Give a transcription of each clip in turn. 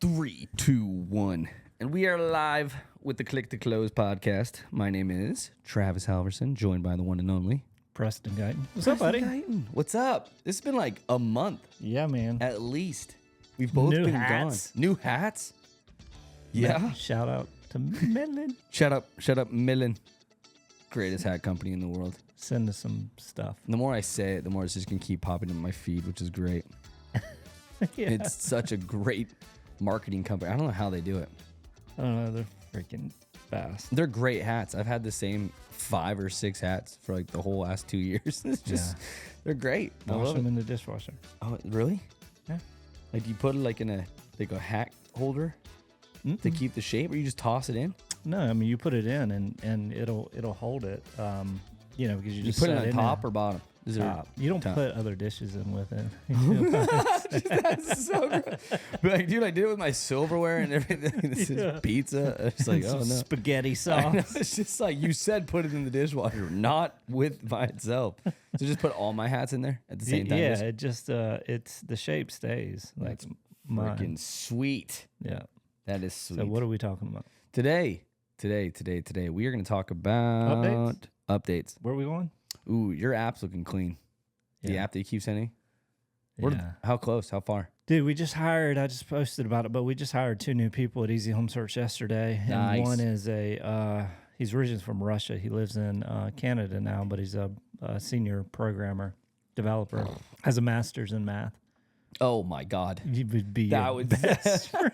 Three, two, one. And we are live with the Click to Close podcast. My name is Travis Halverson, joined by the one and only Preston Guyton. What's up, buddy? Guyton. What's up? This has been like a month Yeah, man. at least. We've both New been hats. gone. New hats? Yeah. Shout out to Midland. Shut up, Millen. Greatest hat company in the world. Send us some stuff. The more I say it, the more it's just going to keep popping in my feed, which is great. Yeah. It's such a great marketing company. I don't know how they do it. I don't know. They're freaking fast. They're great hats. I've had the same 5 or 6 hats for like the whole last 2 years. It's just, they're great. I Wash love them it. in the dishwasher. Oh, really? Yeah. Like, do you put it like in a hat holder to keep the shape, or you just toss it in? No, I mean you put it in and it'll hold it. Because you You just put it set on in top there. or bottom? Is there Top. You don't top? put other dishes in with it. That's so good. But like, dude, I did it with my silverware and everything. This is pizza. It's like, oh no. Spaghetti I sauce. know, it's just like you said, put it in the dishwasher, not by itself. So just put all my hats in there at the same time. Yeah, it just it's the shape stays like mine. Freaking sweet. Yeah. That is sweet. So what are we talking about? Today, we are going to talk about updates. Where are we going? Ooh, your app's looking clean. The Yeah. app that you keep sending. Yeah. How close? How far? Dude, we just hired, I just posted about it, but we just hired 2 new people at Easy Home Search yesterday. Nice. And one is he's originally from Russia. He lives in Canada now, but he's a senior programmer, developer, has a master's in math. Oh my God. He would be That your would best friend.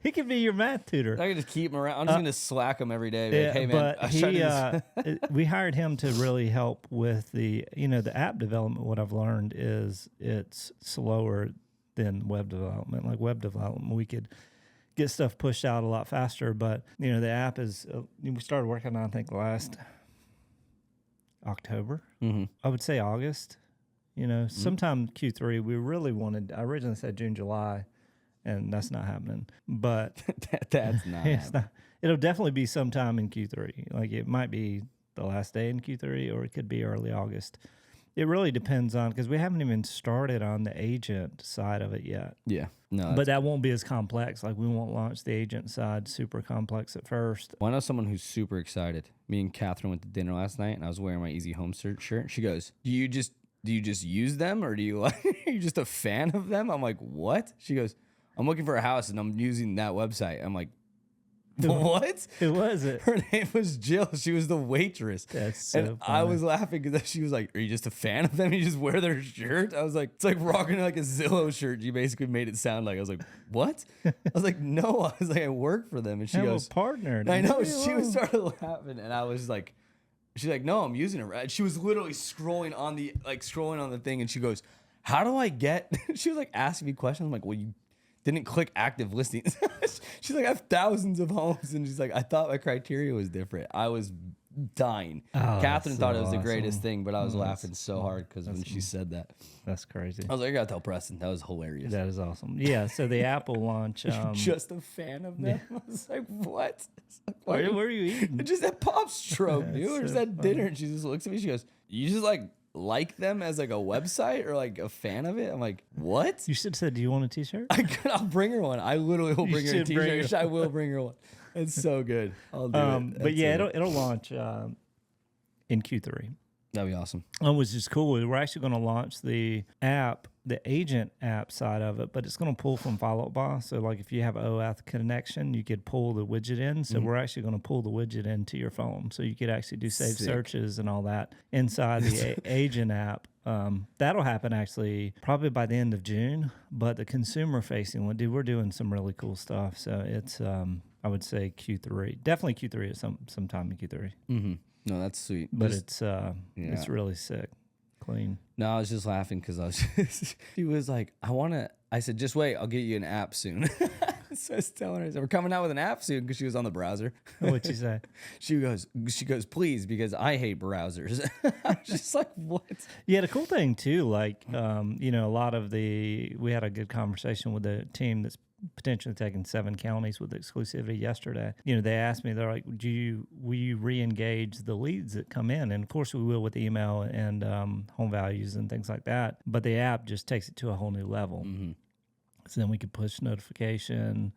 He could be your math tutor. I can just keep him around. I'm just going to slack him every day. Be like, hey, man. but I was trying he, to just- we hired him to really help with the app development. What I've learned is it's slower than web development. Like web development, we could get stuff pushed out a lot faster. But the app is we started working on, I think, last October. I would say August. Sometime Q3. We really wanted. I originally said June, July, and that's not happening. But That's not. it's not. It'll definitely be sometime in Q3. Like it might be the last day in Q3, or it could be early August. It really depends on, because we haven't even started on the agent side of it yet. Yeah. No. But that won't be as complex. Like we won't launch the agent side super complex at first. Well, I know someone who's super excited. Me and Catherine went to dinner last night, and I was wearing my Easy Home Search shirt. She goes, Do you just use them, or do you are you just a fan of them? I'm like, what? She goes, I'm looking for a house and I'm using that website. I'm like, what? Who was it? Her name was Jill. She was the waitress. That's so And I funny. was laughing because she was like, are you just a fan of them? You just wear their shirt? I was like, it's like rocking like a Zillow shirt. You basically made it sound like, I was like, what? I was like, no. I was like, I work for them. And she Have goes, a partner. I know. Leave me She was alone. started laughing, and I was like, she's like, no, I'm using it. Right? She was literally scrolling on the thing, and she goes, how do I get? She was like asking me questions. I'm like, well, you didn't click active listings. She's like, I have thousands of homes, and she's like, I thought my criteria was different. I was dying. Oh, Catherine that's thought so it was the greatest awesome. thing, but I was laughing so hard because when she said that, That's crazy. I was like, I gotta tell Preston. That was hilarious. That is awesome. Yeah. So the app will launch. Just a fan of them. I was like, what? It's like, why Where are you eating? Just at Pop Stroke, dude. We're so just at dinner, and she just looks at me. She goes, "You just like them as like a website or like a fan of it?" I'm like, "What?" You should have said, "Do you want a T-shirt?" I'll bring her one. I literally will bring her a should bring T-shirt. her I will bring her one. It's so good. I'll do it. But That's yeah, it. it'll launch in Q3. That'd be awesome. Which is cool. We're actually going to launch the app, the agent app side of it, but it's going to pull from Follow Up Boss. So, like if you have an OAuth connection, you could pull the widget in. So, we're actually going to pull the widget into your phone. So, you could actually do save Sick. searches and all that inside the agent app. That'll happen actually probably by the end of June. But the consumer facing one, dude, we're doing some really cool stuff. So, it's, I would say Q3, definitely Q3 at sometime in Q3. Mm-hmm. No, that's sweet. But Just- it's really sick, clean. No, I was just laughing because I was she was like, I said, just wait, I'll get you an app soon. So I was telling her, I said, we're coming out with an app soon because she was on the browser. What'd you say? She goes, please, because I hate browsers. I was just like, what? Yeah, the cool thing too, like a lot of we had a good conversation with the team that's potentially taking 7 counties with exclusivity yesterday. They asked me, they're like, will you re-engage the leads that come in? And of course we will with email and home values and things like that. But the app just takes it to a whole new level. So then we could push notification.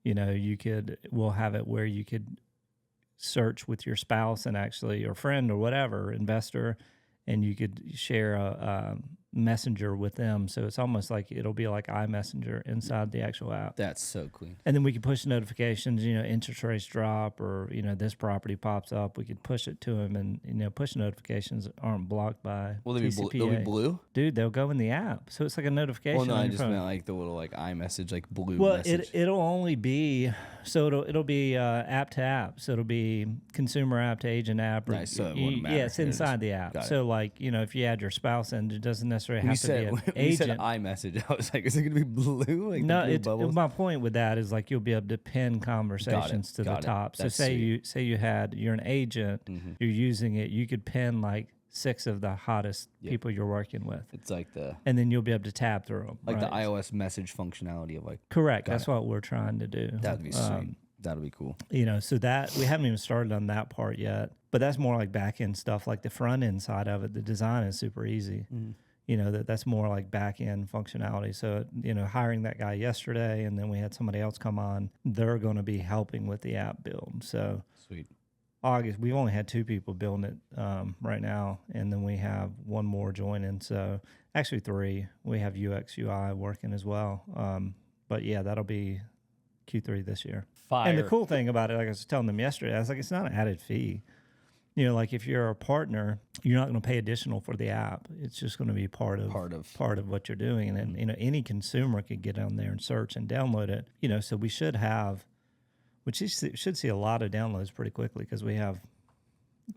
You know, we'll have it where you could search with your spouse and actually, or friend or whatever, investor, and you could share a messenger with them. So it's almost like it'll be like iMessenger inside the actual app. That's so clean. And then we could push notifications, you know, interest rates drop, or, you know, this property pops up. We could push it to them, and, you know, push notifications aren't blocked by Will they be TCPA. they'll be blue? Dude, they'll go in the app. So it's like a notification. Well, no, on I your just phone. meant like the little like iMessage, like blue Well, message. it'll only be, so it'll be app to app. So it'll be consumer app to agent app. Or, Nice, so it wouldn't matter. yeah, it's It'll just- inside the app. got it. So like, you know, if you add your spouse in, it doesn't necessarily When have you to said be an when you said agent. iMessage, I was like, is it gonna be blue? Like No, the blue bubbles? my point with that is like you'll be able to pin conversations to the got it. top. So That's say you're an agent, Mm-hmm. you're using it, you could pin like 6 of the hottest people you're working with, It's like the and then you'll be able to tab through them. the iOS message functionality of like Correct. That's what we're trying to do. that'd be sweet. That'd be cool. You know, so that we haven't even started on that part yet, but that's more like back end stuff. Like the front end side of it, the design is super easy. You know, that's more like back end functionality. So, you know, hiring that guy yesterday, and then we had somebody else come on, they're going to be helping with the app build. So Sweet. August, we've only had 2 people building it right now, and then we have 1 more joining. So actually 3. We have UX UI working as well. But yeah, that'll be Q3 this year. Fire. And the cool thing about it, like I was telling them yesterday, I was like, it's not an added fee. You know, like if you're a partner, you're not going to pay additional for the app. It's just going to be part of what you're doing. And then, you know, any consumer could get on there and search and download it. You know, so we should see a lot of downloads pretty quickly, because we have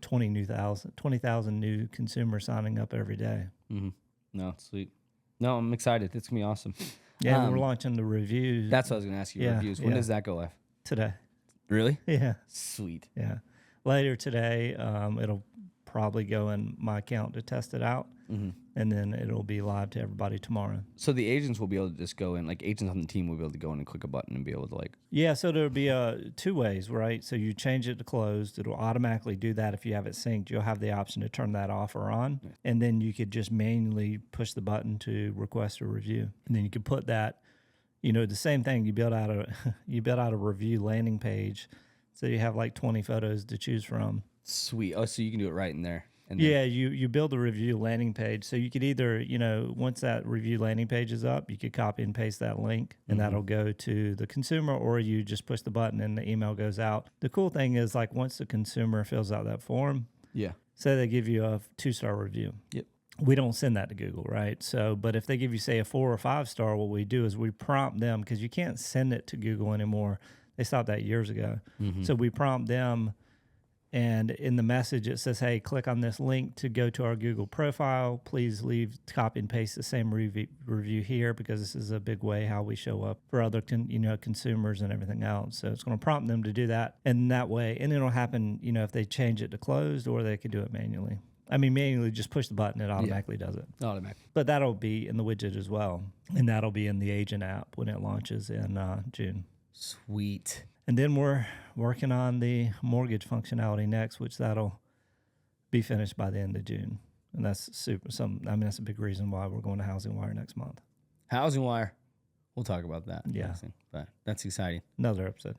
20,000 new consumers signing up every day. Mm-hmm. No, sweet. No, I'm excited. It's gonna be awesome. Yeah, we're launching the reviews. That's what I was gonna ask you. Yeah, Reviews. When yeah. does that go live? today. Really? Yeah. Sweet. Yeah. Later today, it'll probably go in my account to test it out. Mm-hmm. And then it'll be live to everybody tomorrow. So the agents will be able to just go in, like agents on the team will be able to go in and click a button and be able to like. Yeah, so there'll be 2 ways, right? So you change it to closed. It'll automatically do that if you have it synced. You'll have the option to turn that off or on. Yeah. And then you could just manually push the button to request a review. And then you could put that, you know, the same thing. You build out a review landing page. So you have like 20 photos to choose from. Sweet. Oh, so you can do it right in there. And yeah, you build a review landing page. So you could either, you know, once that review landing page is up, you could copy and paste that link, and that'll go to the consumer, or you just push the button and the email goes out. The cool thing is, like, once the consumer fills out that form, say they give you a 2-star review. Yep. We don't send that to Google, right? So, but if they give you, say, a 4 or 5-star, what we do is we prompt them, because you can't send it to Google anymore. They stopped that years ago. Mm-hmm. So we prompt them. And in the message, it says, hey, click on this link to go to our Google profile. Please copy and paste the same review here, because this is a big way how we show up for other consumers and everything else. So it's going to prompt them to do that. And that way, and it'll happen, you know, if they change it to closed, or they could do it manually. I mean, manually, just push the button, it automatically does it. Automatically. But that'll be in the widget as well. And that'll be in the agent app when it launches in June. Sweet. And then we're working on the mortgage functionality next, which that'll be finished by the end of June. And that's that's a big reason why we're going to Housing Wire next month. Housing Wire. We'll talk about that. Yeah. But that's exciting. Another episode.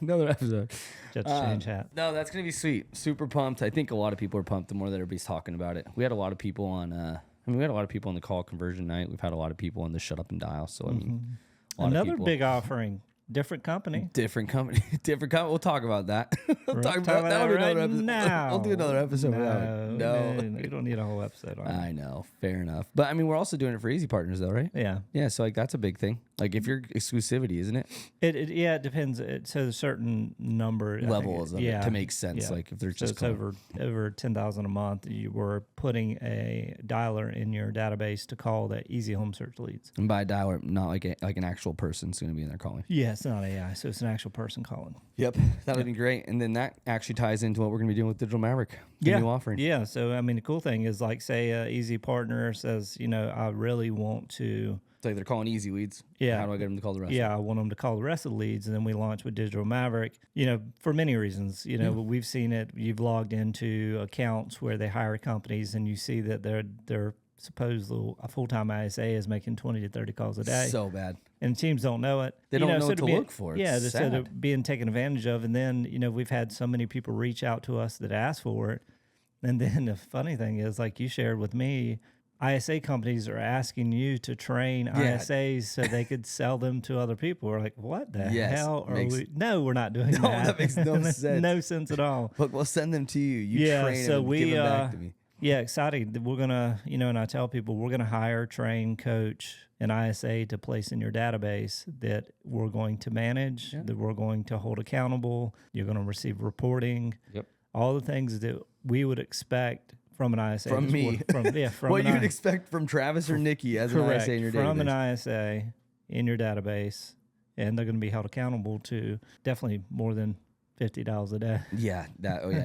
Another episode. Just change hat. No, that's going to be sweet. Super pumped. I think a lot of people are pumped the more that everybody's talking about it. We had a lot of people on, we had a lot of people on the call conversion night. We've had a lot of people on the Shut Up and Dial. So, I mean, another big offering. Different company. Different company. We'll talk about that. We'll talk about that another right episode. now. We'll do another episode. No, you don't need a whole episode on it. I know. Fair enough. But I mean, we're also doing it for Easy Partners, though, right? Yeah. Yeah. So like that's a big thing. Like if you're exclusivity, isn't it? It depends. So a certain number levels of it to make sense. Yeah. Like if they're just it's over 10,000 a month, you were putting a dialer in your database to call the Easy Home Search leads. And by a dialer, not like an actual person's going to be in there calling. Yeah, it's not AI, so it's an actual person calling. Yep, that would be great. And then that actually ties into what we're going to be doing with Digital Maverick, the new offering. Yeah, so I mean, the cool thing is, like, say a Easy Partner says, you know, I really want to. It's like they're calling easy leads. Yeah. How do I get them to call the rest? Yeah, I want them to call the rest of the leads, and then we launch with Digital Maverick. You know, for many reasons. You know, we've seen it. You've logged into accounts where they hire companies, and you see that they're supposedly a full-time ISA is making 20 to 30 calls a day. So bad. And teams don't know it. They don't know what to look for. Yeah, It's so they're sad. being taken advantage of. And then, we've had so many people reach out to us that ask for it. And then the funny thing is, like you shared with me, ISA companies are asking you to train ISAs so they could sell them to other people. We're like, what the hell are we? No, we're not doing that. That makes no sense. No sense at all. Look, we'll send them to you. You train them and give them back to me. Yeah, exciting. We're going to, and I tell people we're going to hire, train, coach an ISA to place in your database that we're going to manage, that we're going to hold accountable. You're going to receive reporting. Yep. All the things that we would expect from an ISA. From me. From What you'd expect from Travis or Nikki as an ISA in your database. From an ISA in your database. And they're going to be held accountable to definitely more than $50 a day. Yeah,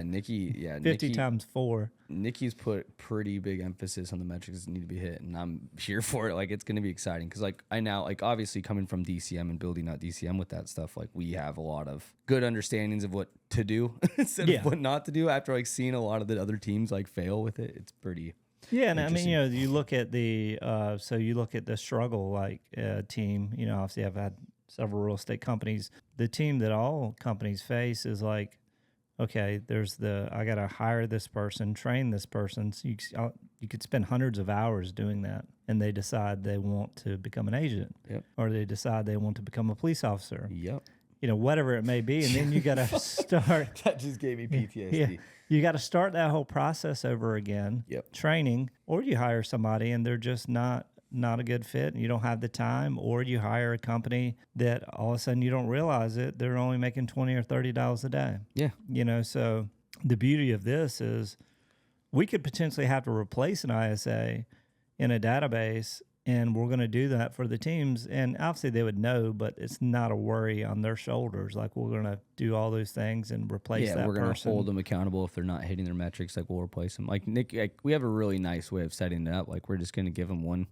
Nikki, 50 times 4. Nikki's put pretty big emphasis on the metrics that need to be hit, and I'm here for it. Like, it's going to be exciting because, like, I now, like, obviously coming from DCM and building out DCM with that stuff, like, we have a lot of good understandings of what to do instead of what not to do. After, like, seeing a lot of the other teams, like, fail with it, it's pretty. Yeah, and I mean, you look at the struggle, like, team, obviously I've had several real estate companies. The team that all companies face is like, okay, I got to hire this person, train this person. So you could spend hundreds of hours doing that, and they decide they want to become an agent, or they decide they want to become a police officer. Yep. Whatever it may be, and then you got to start. That just gave me PTSD. Yeah, you got to start that whole process over again. Yep. Training, or you hire somebody and they're just not a good fit and you don't have the time, or you hire a company that all of a sudden you don't realize it, they're only making $20 or $30 a day. Yeah. So the beauty of this is we could potentially have to replace an ISA in a database, and we're going to do that for the teams. And obviously they would know, but it's not a worry on their shoulders. Like, we're going to do all those things and replace that person. Yeah, we're going to hold them accountable if they're not hitting their metrics. Like, we'll replace them. Like, Nick, we have a really nice way of setting it up. Like, we're just going to give them one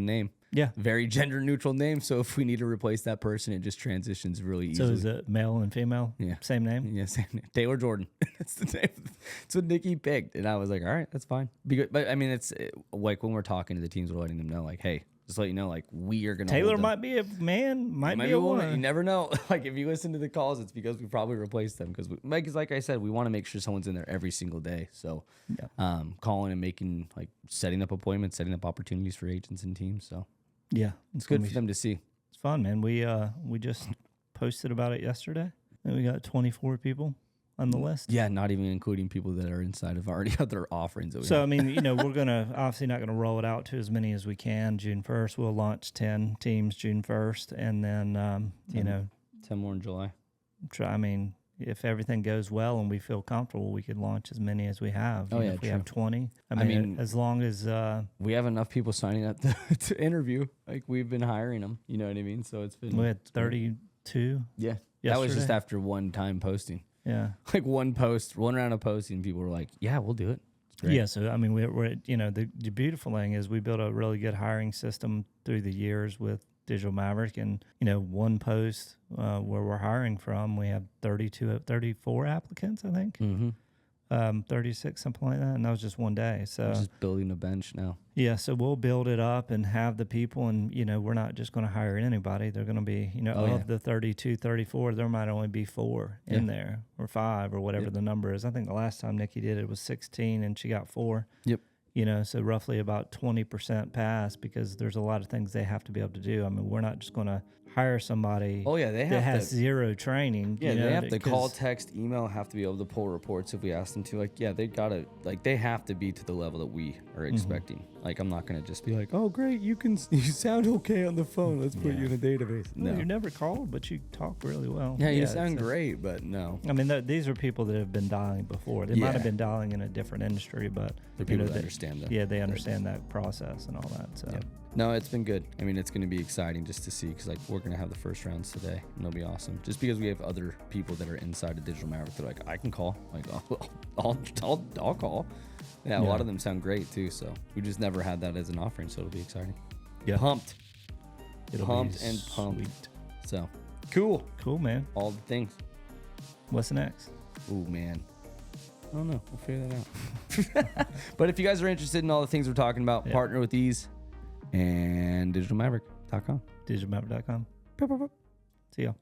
name. Yeah. Very gender neutral name. So if we need to replace that person, it just transitions really easily. So is it male and female? Yeah. Same name? Yeah, same name. Taylor Jordan. That's the name. That's what Nikki picked. And I was like, all right, that's fine. But I mean, it's like when we're talking to the teams, we're letting them know, like, hey, just let you know, like, we are going to. Taylor might be a man, might be a woman. You never know. Like, if you listen to the calls, it's because we probably replaced them. Because, like I said, we want to make sure someone's in there every single day. So, calling and setting up appointments, setting up opportunities for agents and teams. So, yeah, it's good for them to see. It's fun, man. We just posted about it yesterday, and we got 24 people on the list. Yeah, not even including people that are inside of already other offerings. That we have. I mean, we're obviously not gonna roll it out to as many as we can. June 1st, we'll launch 10 teams June 1st, and then 10 more in July. I mean, if everything goes well and we feel comfortable, we could launch as many as we have. If we have 20, I mean, as long as we have enough people signing up to interview, like, we've been hiring them. You know what I mean? So it's been. We had 32. Yeah, yesterday. That was just after one time posting. Yeah, like one round of posting, people were like, "Yeah, we'll do it." It's great. Yeah, so I mean, we're the beautiful thing is we built a really good hiring system through the years with Digital Maverick, and one post where we're hiring from, we have 34 applicants, I think. 36, something like that, and that was just one day. So we're just building a bench now. Yeah, so we'll build it up and have the people, and we're not just going to hire anybody. They're going to be, of the 32, 34, there might only be 4 in there, or 5, or whatever the number is. I think the last time Nikki did it was 16, and she got 4. Yep. So roughly about 20% pass, because there's a lot of things they have to be able to do. I mean, we're not just going to hire somebody they that has zero training. Yeah, they have to call, text, email, have to be able to pull reports if we ask them to. Like, yeah, they gotta, they have to be to the level that we are expecting. Like, I'm not gonna just be like, oh, great, you sound okay on the phone, let's put you in a database. No, you're never called, but you talk really well. Yeah, you sound great, but no. I mean, these are people that have been dialing before. They might have been dialing in a different industry, but they're people that understand that. Yeah, they understand that process and all that. So. Yep. No, it's been good. I mean, it's going to be exciting just to see, because we're going to have the first rounds today, and it'll be awesome. Just because we have other people that are inside of Digital Maverick, they're like, I can call. Like, I'll call. Yeah, a lot of them sound great too. So we just never had that as an offering, so it'll be exciting. Yeah, pumped. It'll pumped be and pumped. Sweet. So cool, man. All the things. What's next? Oh man, I don't know. We'll figure that out. But if you guys are interested in all the things we're talking about, partner with Ease and digitalmaverick.com. Digitalmaverick.com. See y'all.